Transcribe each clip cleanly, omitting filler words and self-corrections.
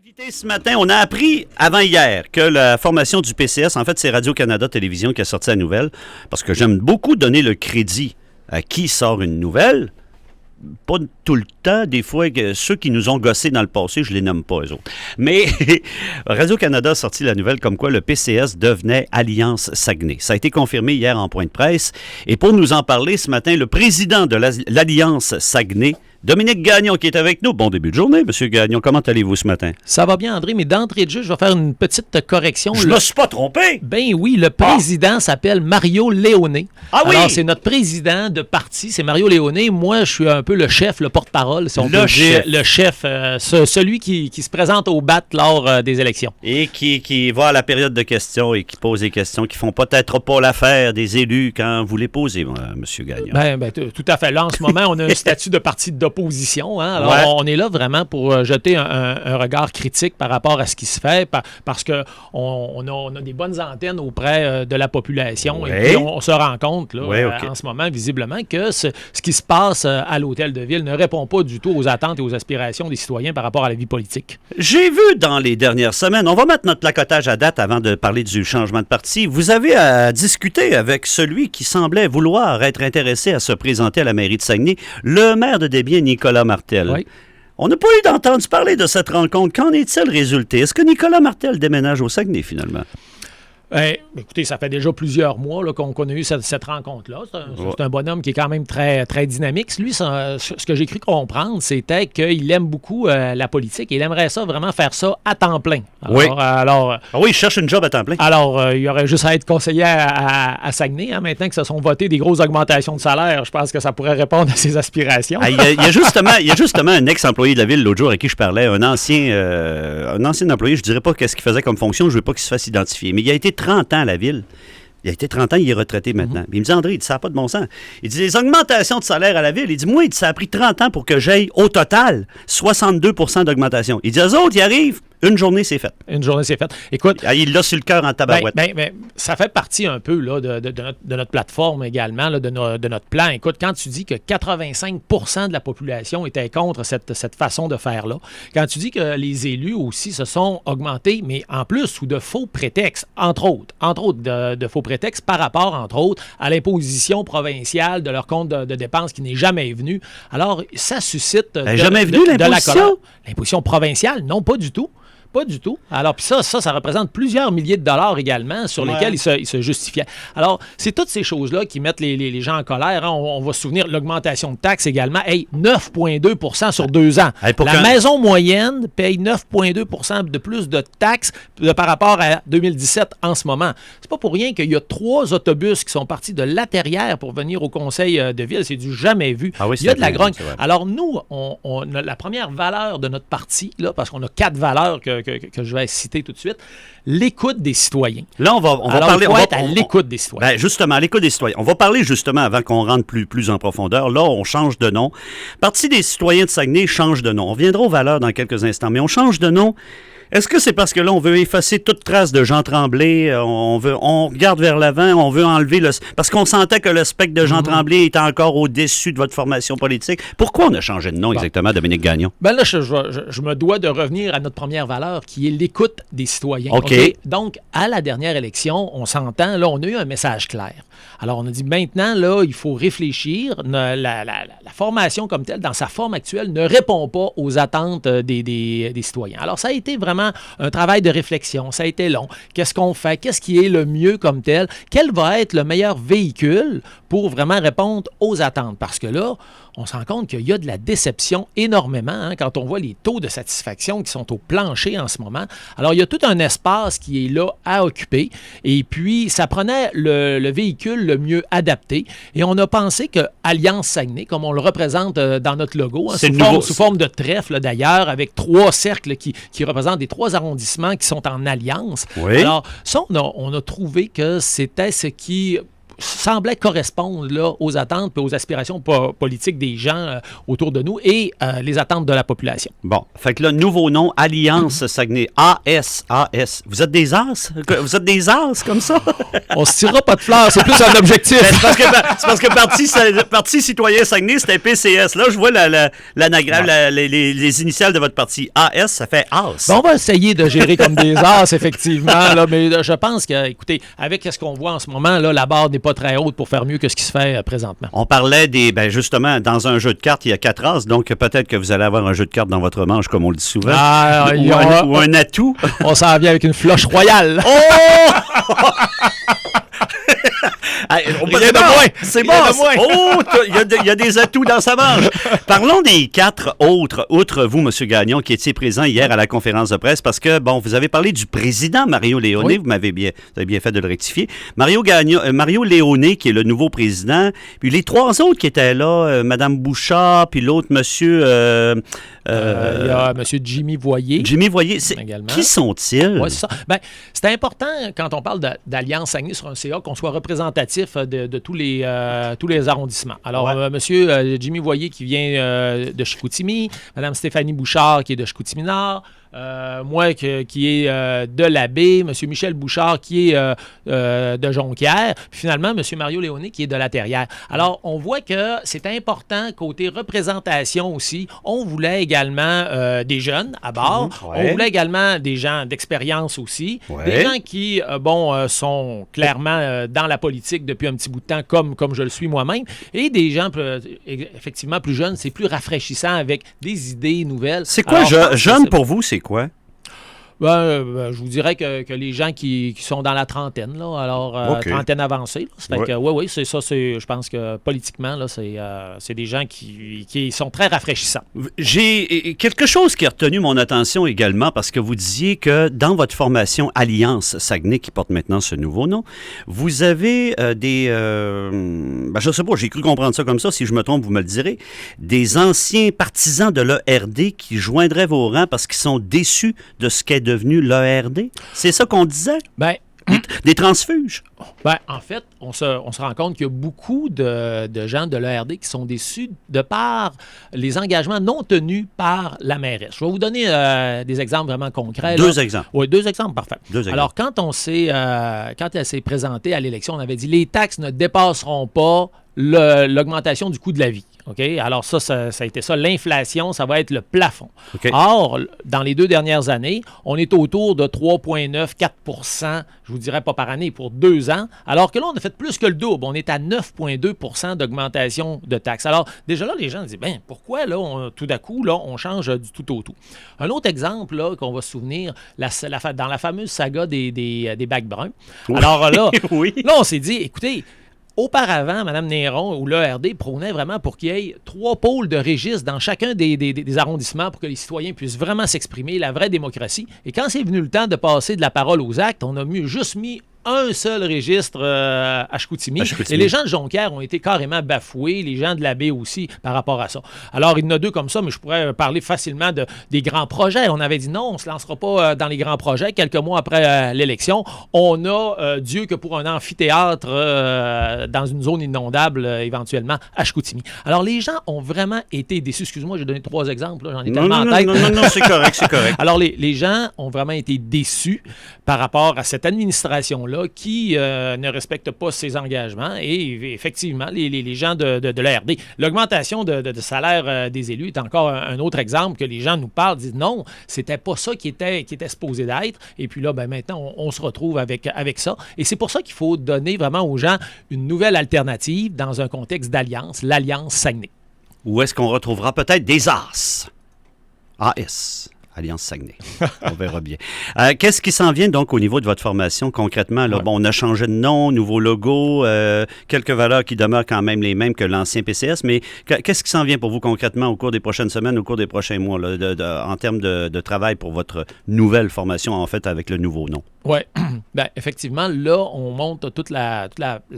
L'actualité ce matin, on a appris avant hier que la formation du PCS, en fait, c'est Radio-Canada Télévision qui a sorti la nouvelle, parce que j'aime beaucoup donner le crédit à qui sort une nouvelle. Pas tout le temps, des fois, ceux qui nous ont gossés dans le passé, je les nomme pas, eux autres. Mais Radio-Canada a sorti la nouvelle comme quoi le PCS devenait Alliance Saguenay. Ça a été confirmé hier en point de presse. Et pour nous en parler ce matin, le président de l'Alliance Saguenay, Dominique Gagnon, qui est avec nous. Bon début de journée, M. Gagnon. Comment allez-vous ce matin? Ça va bien, André, mais d'entrée de jeu, je vais faire une petite correction. Je me suis pas trompé? Ben oui, le président s'appelle Mario Léoné. Ah oui? Alors, c'est notre président de parti, c'est Mario Léoné. Moi, je suis un peu le chef, le porte-parole, si on peut dire. Le chef, celui qui se présente au BAT lors des élections. Et qui va à la période de questions et qui pose des questions qui font peut-être pas l'affaire des élus quand vous les posez, M. Gagnon. Ben, tout à fait. Là, en ce moment, on a un statut de parti d'opposition. Hein? Alors, ouais. On est là vraiment pour jeter un regard critique par rapport à ce qui se fait, parce qu'on a des bonnes antennes auprès de la population. Ouais. Et puis, on se rend compte, là, ouais, okay. en ce moment, visiblement, que ce qui se passe à l'Hôtel de Ville ne répond pas du tout aux attentes et aux aspirations des citoyens par rapport à la vie politique. J'ai vu dans les dernières semaines, on va mettre notre placotage à date avant de parler du changement de parti, vous avez à discuter avec celui qui semblait vouloir être intéressé à se présenter à la mairie de Saguenay, le maire de Desbiens, Nicolas Martel. Oui. On n'a pas eu d'entendre parler de cette rencontre. Qu'en est-il résulté? Est-ce que Nicolas Martel déménage au Saguenay, finalement? Écoutez, ça fait déjà plusieurs mois là, qu'on a eu cette rencontre-là. C'est un bonhomme qui est quand même très, très dynamique. Lui, ce que j'ai cru comprendre, c'était qu'il aime beaucoup la politique et il aimerait ça vraiment faire ça à temps plein. Oui, il cherche une job à temps plein. Alors, il y aurait juste à être conseiller à Saguenay. Hein, maintenant que se sont votées des grosses augmentations de salaire, je pense que ça pourrait répondre à ses aspirations. Il y a justement un ex-employé de la ville l'autre jour avec qui je parlais, un ancien employé, je dirais pas qu'est-ce qu'il faisait comme fonction, je veux pas qu'il se fasse identifier, mais il a été 30 ans à la ville. Il a été 30 ans, il est retraité maintenant. Il me dit, André, ça n'a pas de bon sens. Il dit, les augmentations de salaire à la ville, il dit, moi, ça a pris 30 ans pour que j'aille au total 62 % d'augmentation. Il dit, eux autres, ils arrivent, une journée, c'est fait. Une journée, c'est fait. Écoute... Il l'a sur le cœur en tabarouette. Ça fait partie un peu là, de notre plateforme également, là, de notre plan. Écoute, quand tu dis que 85 % de la population était contre cette façon de faire-là, quand tu dis que les élus aussi se sont augmentés, mais en plus sous de faux prétextes, entre autres de faux prétextes par rapport, entre autres, à l'imposition provinciale de leur compte de dépenses qui n'est jamais venue. Alors, ça suscite de la colère. L'imposition provinciale? Non, pas du tout. Pas du tout. Alors, puis ça représente plusieurs milliers de dollars également sur lesquels ils se justifiaient. Alors, c'est toutes ces choses-là qui mettent les gens en colère. Hein. On va se souvenir de l'augmentation de taxes également. 9,2 % sur 2 ans. La maison moyenne paye 9,2 % de plus de taxes par rapport à 2017 en ce moment. C'est pas pour rien qu'il y a 3 autobus qui sont partis de La Terrière pour venir au conseil de ville. C'est du jamais vu. Ah oui, il y a de la grogne. Alors, nous, on a la première valeur de notre parti, là, parce qu'on a 4 valeurs que je vais citer tout de suite, l'écoute des citoyens. Là, on va parler... Il faut être à l'écoute des citoyens. Ben justement, à l'écoute des citoyens. On va parler justement, avant qu'on rentre plus en profondeur, là, on change de nom. Parti des citoyens de Saguenay change de nom. On reviendra aux valeurs dans quelques instants, mais on change de nom. Est-ce que c'est parce que là, on veut effacer toute trace de Jean Tremblay, on regarde vers l'avant, on veut enlever parce qu'on sentait que le spectre de Jean Tremblay était encore au-dessus de votre formation politique. Pourquoi on a changé de nom exactement, Dominique Gagnon? Ben là, je me dois de revenir à notre première valeur, qui est l'écoute des citoyens. OK. Donc, à la dernière élection, on s'entend, là, on a eu un message clair. Alors, on a dit maintenant, là, il faut réfléchir. La formation comme telle, dans sa forme actuelle, ne répond pas aux attentes des citoyens. Alors, ça a été vraiment un travail de réflexion. Ça a été long. Qu'est-ce qu'on fait? Qu'est-ce qui est le mieux comme tel? Quel va être le meilleur véhicule pour vraiment répondre aux attentes? Parce que là, on se rend compte qu'il y a de la déception énormément hein, quand on voit les taux de satisfaction qui sont au plancher en ce moment. Alors, il y a tout un espace qui est là à occuper. Et puis, ça prenait le véhicule le mieux adapté. Et on a pensé que Alliance Saguenay, comme on le représente dans notre logo, hein, sous forme de trèfle d'ailleurs, avec 3 cercles qui représentent des 3 arrondissements qui sont en alliance. Oui. Alors, ça, on a trouvé que c'était ce qui semblait correspondre là, aux attentes et aux aspirations politiques des gens autour de nous et les attentes de la population. Bon, fait que là, nouveau nom, Alliance Saguenay. AS. Vous êtes des as? Vous êtes des as comme ça? On se tirera pas de fleurs, c'est plus un objectif. C'est parce que Parti citoyen Saguenay, c'était PCS. Là, je vois l'anagramme, les initiales de votre parti. AS, ça fait AS. Bon, on va essayer de gérer comme des as, effectivement, là, mais je pense que, écoutez, avec ce qu'on voit en ce moment, là, la barre n'est pas très haute pour faire mieux que ce qui se fait présentement. On parlait justement, dans un jeu de cartes, il y a 4 as, donc peut-être que vous allez avoir un jeu de cartes dans votre manche, comme on le dit souvent. Ou un atout. On s'en vient avec une floche royale. Oh! Rien de moins. C'est bon. Oh, il y a des atouts dans sa manche. Parlons des 4 autres, outre vous, M. Gagnon, qui étiez présent hier à la conférence de presse, parce que, bon, vous avez parlé du président Mario Léoné, vous avez bien fait de le rectifier. Mario Léoné, qui est le nouveau président, puis les 3 autres qui étaient là, Mme Bouchard, puis l'autre monsieur... il y a M. Jimmy Voyer. Jimmy Voyer. Qui sont-ils? Oui, c'est ça. Ben, c'est important, quand on parle d'Alliance Saguenay sur un CA, qu'on soit représentatif de tous les arrondissements. Alors, M. Jimmy Voyer qui vient de Chicoutimi, Mme Stéphanie Bouchard qui est de Chicoutimi-Nord, moi qui est de la baie, M. Michel Bouchard qui est de Jonquière, puis finalement M. Mario Léoné qui est de la Terrière. Alors, on voit que c'est important côté représentation aussi. On voulait également des jeunes à bord. On voulait également des gens d'expérience aussi. Des gens qui, sont clairement dans la politique depuis un petit bout de temps, comme je le suis moi-même. Et des gens, effectivement, plus jeunes, c'est plus rafraîchissant avec des idées nouvelles. C'est quoi, jeune pour vous, c'est quoi? Je vous dirais que les gens qui sont dans la trentaine, là, alors trentaine avancée, là, oui, c'est ça, je pense que politiquement, là, c'est des gens qui sont très rafraîchissants. J'ai quelque chose qui a retenu mon attention également, parce que vous disiez que dans votre formation Alliance Saguenay, qui porte maintenant ce nouveau nom, vous avez je sais pas, j'ai cru comprendre ça comme ça, si je me trompe, vous me le direz, des anciens partisans de l'ERD qui joindraient vos rangs parce qu'ils sont déçus de ce qu'est devenu l'ERD? C'est ça qu'on disait? Ben, des transfuges? Ben, en fait, on se rend compte qu'il y a beaucoup de gens de l'ERD qui sont déçus de par les engagements non tenus par la mairesse. Je vais vous donner des exemples vraiment concrets. 2 exemples. Oui, 2 exemples, parfait. 2 exemples. Alors, quand elle s'est présentée à l'élection, on avait dit les taxes ne dépasseront pas l'augmentation du coût de la vie. OK? Alors ça a été ça. L'inflation, ça va être le plafond. Okay. Or, dans les 2 dernières années, on est autour de 3,9-4 % je vous dirais pas par année, pour 2 ans, alors que là, on a fait plus que le double. On est à 9,2 % d'augmentation de taxes. Alors, déjà là, les gens disent, pourquoi, là, tout d'un coup, là, on change du tout au tout? Un autre exemple, là, qu'on va se souvenir, dans la fameuse saga des bacs bruns. Oui. Alors là, là, on s'est dit, écoutez, auparavant, Mme Néron ou l'ERD prônait vraiment pour qu'il y ait 3 pôles de registre dans chacun des arrondissements pour que les citoyens puissent vraiment s'exprimer, la vraie démocratie. Et quand c'est venu le temps de passer de la parole aux actes, on a juste mis un seul registre à Chicoutimi. Et les gens de Jonquière ont été carrément bafoués, les gens de la baie aussi, par rapport à ça. Alors, il y en a 2 comme ça, mais je pourrais parler facilement des grands projets. On avait dit non, on ne se lancera pas dans les grands projets. Quelques mois après l'élection, on a Dieu que pour un amphithéâtre dans une zone inondable, éventuellement, à Chicoutimi. Alors, les gens ont vraiment été déçus. Excuse-moi, j'ai donné 3 exemples, là, j'en ai tellement en tête. Non, c'est correct, c'est correct. Alors, les gens ont vraiment été déçus par rapport à cette administration-là qui ne respecte pas ses engagements et effectivement, les gens de l'ARD. L'augmentation de salaire des élus est encore un autre exemple que les gens nous parlent, disent non, c'était pas ça qui était supposé d'être. Et puis là, maintenant, on se retrouve avec ça. Et c'est pour ça qu'il faut donner vraiment aux gens une nouvelle alternative dans un contexte d'alliance, l'Alliance Saguenay. Où est-ce qu'on retrouvera peut-être des AS? AS. Alliance Saguenay. On verra bien. Qu'est-ce qui s'en vient donc au niveau de votre formation concrètement? Là? Ouais. Bon, on a changé de nom, nouveau logo, quelques valeurs qui demeurent quand même les mêmes que l'ancien PCS, mais qu'est-ce qui s'en vient pour vous concrètement au cours des prochaines semaines, au cours des prochains mois, là, en termes de travail pour votre nouvelle formation, en fait, avec le nouveau nom? Oui, effectivement, là, on monte toute la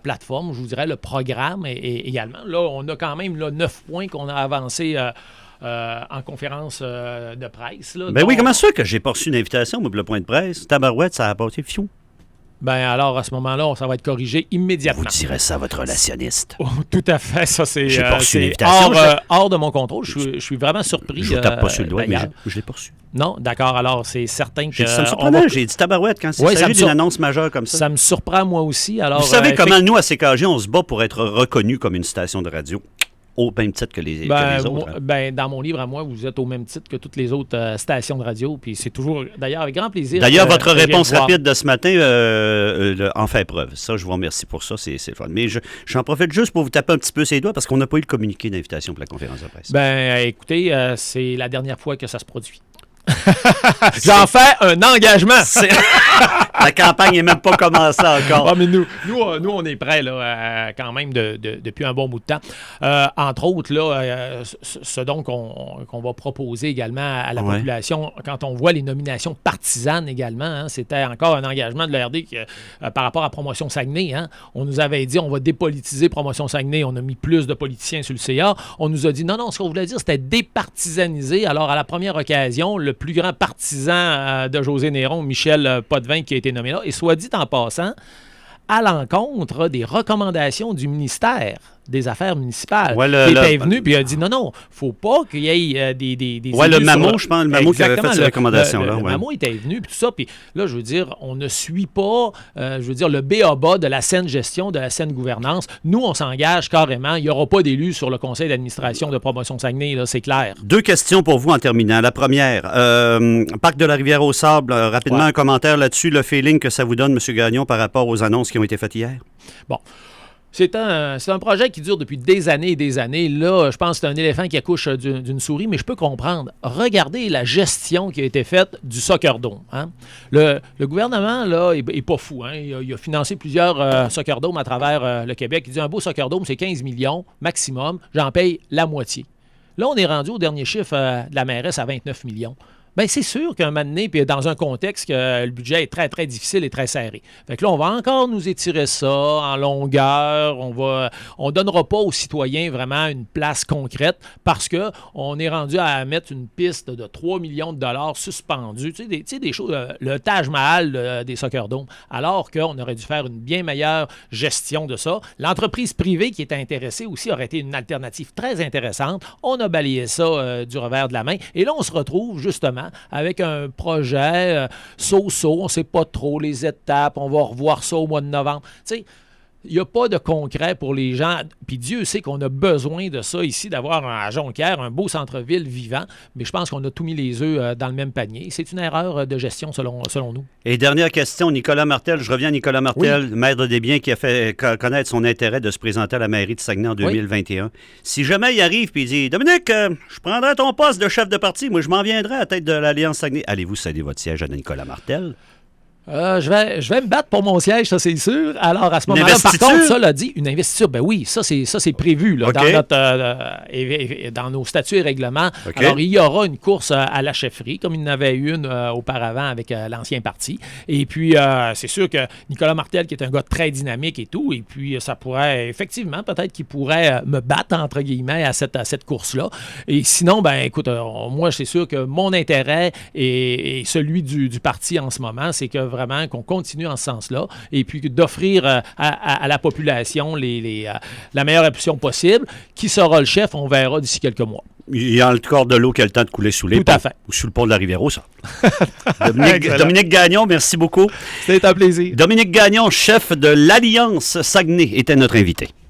plateforme, je vous dirais, le programme et également. Là, on a quand même 9 points qu'on a avancés en conférence de presse. Là. Oui, comment ça que j'ai pas reçu une invitation pour le point de presse? Tabarouette, ça a passé fiou. Ben alors, à ce moment-là, ça va être corrigé immédiatement. Vous direz ça à votre relationniste. Oh, tout à fait. Ça, c'est J'ai pas reçu l'invitation. hors de mon contrôle. Je suis vraiment surpris. Je vous tape pas sur le doigt, mais je l'ai pas reçu. Non, d'accord. Alors, c'est certain que... Ça me surprend. J'ai dit tabarouette quand il s'agit d'une annonce majeure comme ça. Ça me surprend moi aussi. Alors, vous savez comment nous, à CKG, on se bat pour être reconnus comme une station de radio au même titre que les autres. Dans mon livre à moi, vous êtes au même titre que toutes les autres stations de radio. Puis c'est toujours, d'ailleurs, avec grand plaisir. D'ailleurs, votre réponse rapide de ce matin en fait preuve. Ça, je vous remercie pour ça. C'est le fun. Mais j'en profite juste pour vous taper un petit peu ses doigts parce qu'on n'a pas eu le communiqué d'invitation pour la conférence de presse. Écoutez, c'est la dernière fois que ça se produit. J'en fais un engagement. La campagne n'est même pas commencée encore. Mais nous, on est prêts là, quand même depuis un bon bout de temps. Entre autres, là, ce dont qu'on va proposer également à la population, quand on voit les nominations partisanes également, hein, c'était encore un engagement de l'ARD par rapport à Promotion Saguenay. Hein, on nous avait dit on va dépolitiser Promotion Saguenay. On a mis plus de politiciens sur le CA. On nous a dit non, ce qu'on voulait dire, c'était départisaniser. Alors, à la première occasion, le plus grand partisan de José Néron, Michel Potvin, qui a été nommé là. Et soit dit en passant, à l'encontre des recommandations du ministère des Affaires municipales. Il était venu puis il a dit non, faut pas qu'il y ait des le MAMO, je pense, le MAMO qui avait fait ces recommandations-là. Le MAMO était venu puis tout ça. Puis là, je veux dire, on ne suit pas, le b.a.-ba de la saine gestion, de la saine gouvernance. Nous, on s'engage carrément. Il n'y aura pas d'élus sur le conseil d'administration de Promotion Saguenay, là, c'est clair. 2 questions pour vous en terminant. La première, Parc de la Rivière-aux-Sables, rapidement un commentaire là-dessus, le feeling que ça vous donne, M. Gagnon, par rapport aux annonces qui ont été faites hier? Bon. C'est un projet qui dure depuis des années et des années. Là, je pense que c'est un éléphant qui accouche d'une souris, mais je peux comprendre. Regardez la gestion qui a été faite du Soccer Dome. Hein? Le gouvernement, là, est pas fou. Hein? Il a financé plusieurs Soccer Dome à travers le Québec. Il dit un beau Soccer Dome, c'est 15 millions maximum. J'en paye la moitié. Là, on est rendu au dernier chiffre de la mairesse à 29 millions. Bien, c'est sûr qu'un moment donné, puis dans un contexte que le budget est très, très difficile et très serré. Fait que là, on va encore nous étirer ça en longueur. On donnera pas aux citoyens vraiment une place concrète parce qu'on est rendu à mettre une piste de 3 millions de dollars suspendue. Tu sais, des choses, le Taj Mahal des Soccer Dome, alors qu'on aurait dû faire une bien meilleure gestion de ça. L'entreprise privée qui était intéressée aussi aurait été une alternative très intéressante. On a balayé ça du revers de la main. Et là, on se retrouve justement avec un projet so-so, on ne sait pas trop les étapes, on va revoir ça au mois de novembre. Tu sais, il n'y a pas de concret pour les gens. Puis Dieu sait qu'on a besoin de ça ici, d'avoir à Jonquière un beau centre-ville vivant. Mais je pense qu'on a tout mis les œufs dans le même panier. C'est une erreur de gestion selon nous. Et dernière question, Nicolas Martel. Je reviens à Nicolas Martel, maire des Biens, qui a fait connaître son intérêt de se présenter à la mairie de Saguenay en 2021. Oui. Si jamais il arrive et il dit « Dominique, je prendrai ton poste de chef de parti. Moi, je m'en viendrai à la tête de l'Alliance Saguenay. » Allez-vous céder votre siège à Nicolas Martel? Je vais me battre pour mon siège, ça c'est sûr. Alors à ce moment-là, par contre, ça l'a dit, une investiture, ben oui, ça c'est prévu là, dans nos statuts et règlements. Okay. Alors il y aura une course à la chefferie, comme il y en avait une auparavant avec l'ancien parti. Et puis c'est sûr que Nicolas Martel, qui est un gars très dynamique et tout, et puis ça pourrait, effectivement, peut-être qu'il pourrait me battre, entre guillemets, à cette course-là. Et sinon, ben écoute, moi c'est sûr que mon intérêt et celui du parti en ce moment, c'est que vraiment qu'on continue en ce sens-là et puis d'offrir à la population la meilleure option possible. Qui sera le chef, on verra d'ici quelques mois. Il y a le corps de l'eau qui a le temps de couler sous les ponts. Tout à fait. Ou sous le pont de la Rivière-aux-Sables. Dominique Gagnon, merci beaucoup. C'était un plaisir. Dominique Gagnon, chef de l'Alliance Saguenay, était notre invité.